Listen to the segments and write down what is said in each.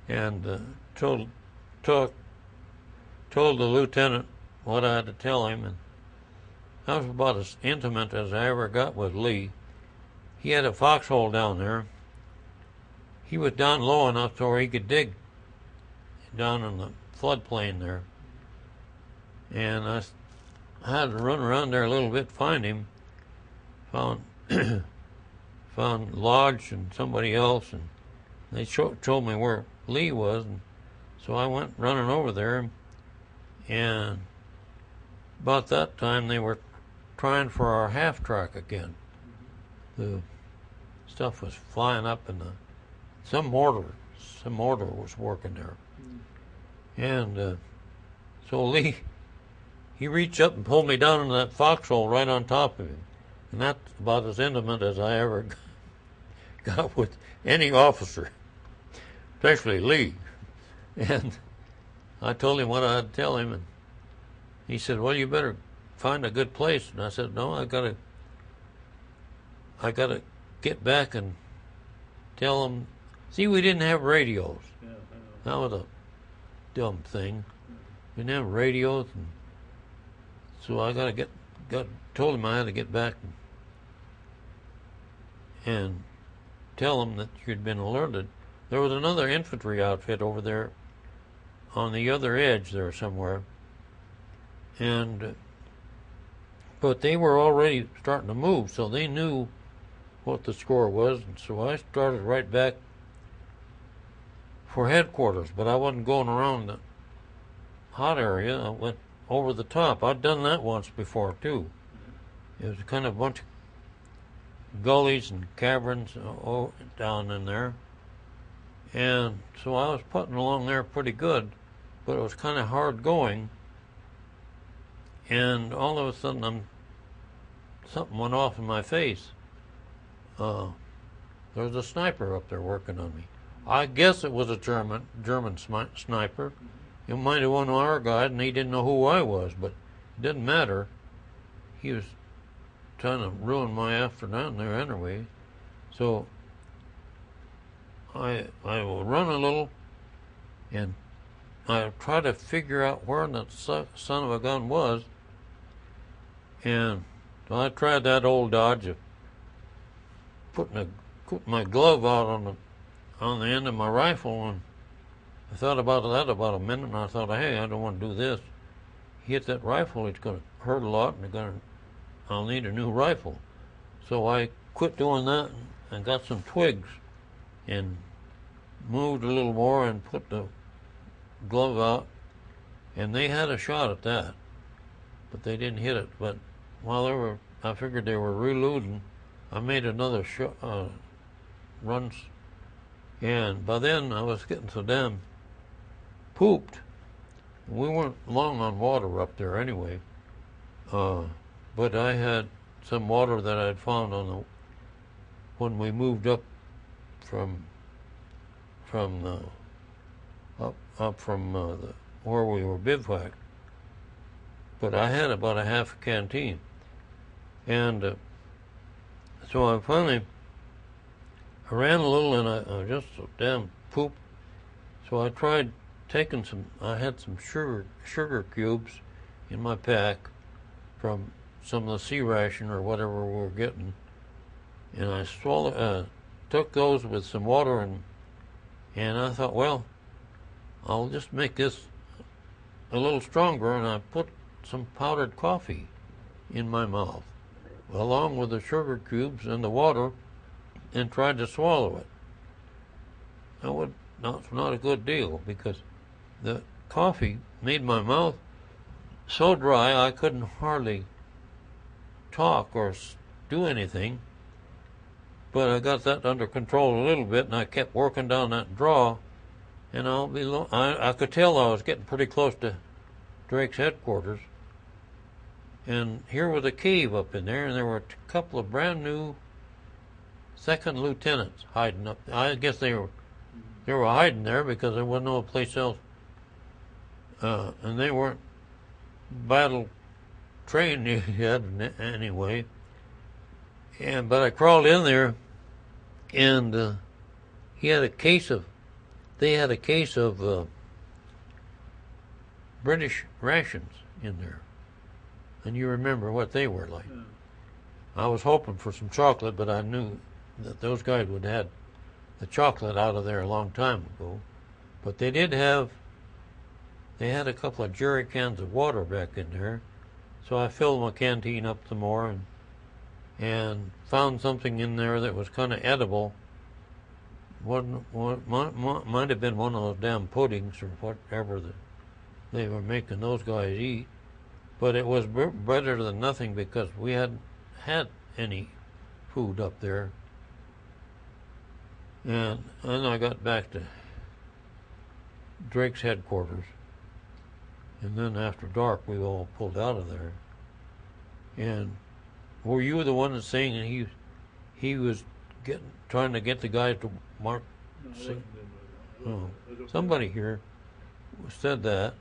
and told took told the lieutenant what I had to tell him, and I was about as intimate as I ever got with Lee. He had a foxhole down there. He was down low enough to where he could dig down in the floodplain there. And I had to run around there a little bit, find him. Found found Lodge and somebody else, and they told me where Lee was, and so I went running over there. And about that time, they were trying for our half track again. The stuff was flying up, and some mortar was working there. And so Lee, he reached up and pulled me down into that foxhole right on top of him. And that's about as intimate as I ever got with any officer, especially Lee. And I told him what I had to tell him, and he said, "Well, you better find a good place." And I said, "No, I gotta get back and tell them." See, we didn't have radios. Yeah, That was a dumb thing. We didn't have radios, and so I told him I had to get back and tell them that you'd been alerted. There was another infantry outfit over there on the other edge there somewhere, but they were already starting to move, so they knew what the score was, and so I started right back for headquarters, but I wasn't going around the hot area. I went over the top. I'd done that once before, too. It was kind of a bunch of gullies and caverns down in there. And so I was putting along there pretty good, but it was kind of hard going. And all of a sudden, something went off in my face. There was a sniper up there working on me. I guess it was a German sniper. It might have been our guy, and he didn't know who I was, but it didn't matter. He was trying to ruin my afternoon there anyway. So I will run a little, and I try to figure out where that son of a gun was. And so I tried that old dodge of putting my glove out on the end of my rifle, and I thought about that about a minute, and I thought, hey, I don't want to do this. Hit that rifle, it's going to hurt a lot, and I'll need a new rifle. So I quit doing that and got some twigs and moved a little more and put the glove out, and they had a shot at that, but they didn't hit it. But while I figured they were reloading, I made another runs, and by then I was getting so damn pooped. We weren't long on water up there anyway, but I had some water that I'd found when we moved up from where we were bivouacked. But I had about a half a canteen, and so I ran a little, and I just so damn pooped. So I tried taking I had some sugar cubes in my pack from some of the sea ration or whatever we were getting, and I took those with some water, and I thought, well, I'll just make this a little stronger, and I put some powdered coffee in my mouth along with the sugar cubes and the water, and tried to swallow it. That's not a good deal, because the coffee made my mouth so dry I couldn't hardly talk or do anything. But I got that under control a little bit, and I kept working down that draw, and I could tell I was getting pretty close to Drake's headquarters. And here was a cave up in there, and there were a couple of brand new second lieutenants hiding up. I guess they were hiding there because there wasn't no place else, and they weren't battle trained yet anyway. But I crawled in there, and he had a case of they had a case of British rations in there. And you remember what they were like. Yeah. I was hoping for some chocolate, but I knew that those guys would have had the chocolate out of there a long time ago. But they had a couple of jerry cans of water back in there. So I filled my canteen up some more and found something in there that was kind of edible. Might have been one of those damn puddings or whatever that they were making those guys eat. But it was better than nothing because we hadn't had any food up there. And then I got back to Drake's headquarters. And then after dark, we all pulled out of there. And were you the one that's saying that he was trying to get the guys to mark? No, Somebody here said that,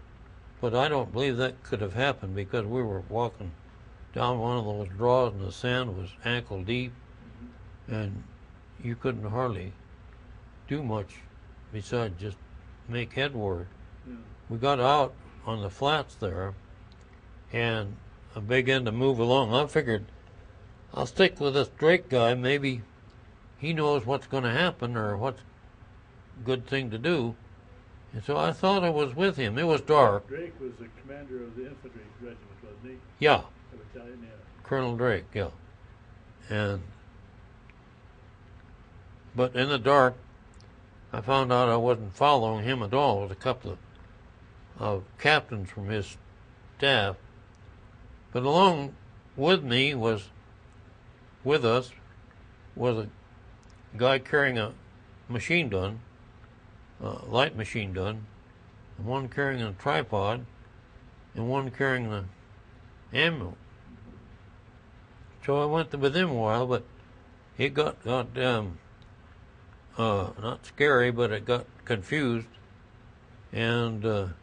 but I don't believe that could have happened because we were walking down one of those draws and the sand was ankle deep, and you couldn't hardly do much besides just make headway. Yeah. We got out on the flats there, and I began to move along. I figured I'll stick with this Drake guy. Maybe he knows what's going to happen or what's a good thing to do. And so I thought I was with him. It was dark. Drake was the commander of the infantry regiment, wasn't he? Yeah, The battalion, yeah. Colonel Drake, yeah. But in the dark, I found out I wasn't following him at all. It was a couple of captains from his staff. But along with us was a guy carrying a machine gun, light machine gun, and one carrying a tripod, and one carrying the ammo. So I went with him a while, but it got not scary, but it got confused, and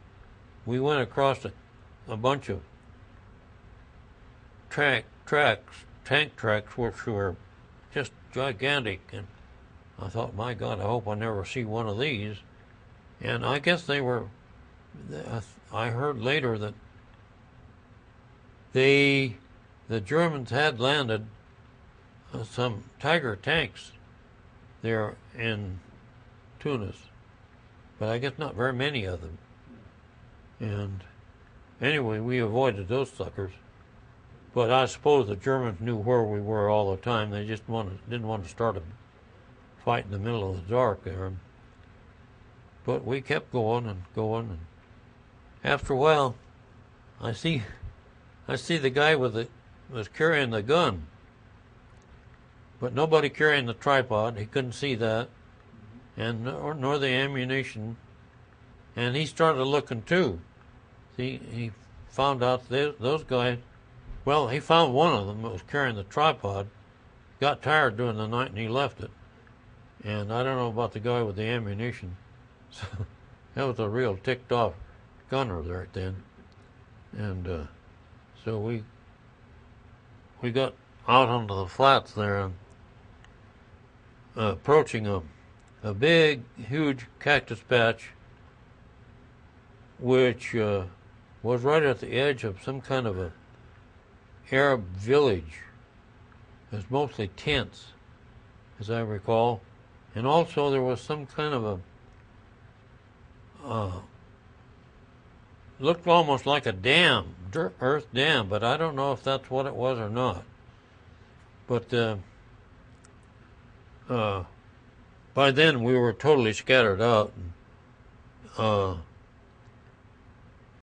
we went across a bunch of tank tracks, which were just gigantic, and I thought, my God, I hope I never see one of these. And I guess they were, I heard later that the Germans had landed some Tiger tanks there in Tunis, but I guess not very many of them. And anyway, we avoided those suckers. But I suppose the Germans knew where we were all the time. They just didn't want to start a fight in the middle of the dark there. But we kept going and going, and after a while, I see the guy was carrying the gun, but nobody carrying the tripod. He couldn't see that, and nor the ammunition. And he started looking too. See, he found out those guys. Well, he found one of them that was carrying the tripod, got tired during the night, and he left it. And I don't know about the guy with the ammunition. So that was a real ticked off gunner there then. And so we got out onto the flats there and approaching a big, huge cactus patch, which was right at the edge of some kind of a Arab village. It was mostly tents, as I recall, and also there was some kind of a looked almost like a dam, earth dam, but I don't know if that's what it was or not. But by then we were totally scattered out. And,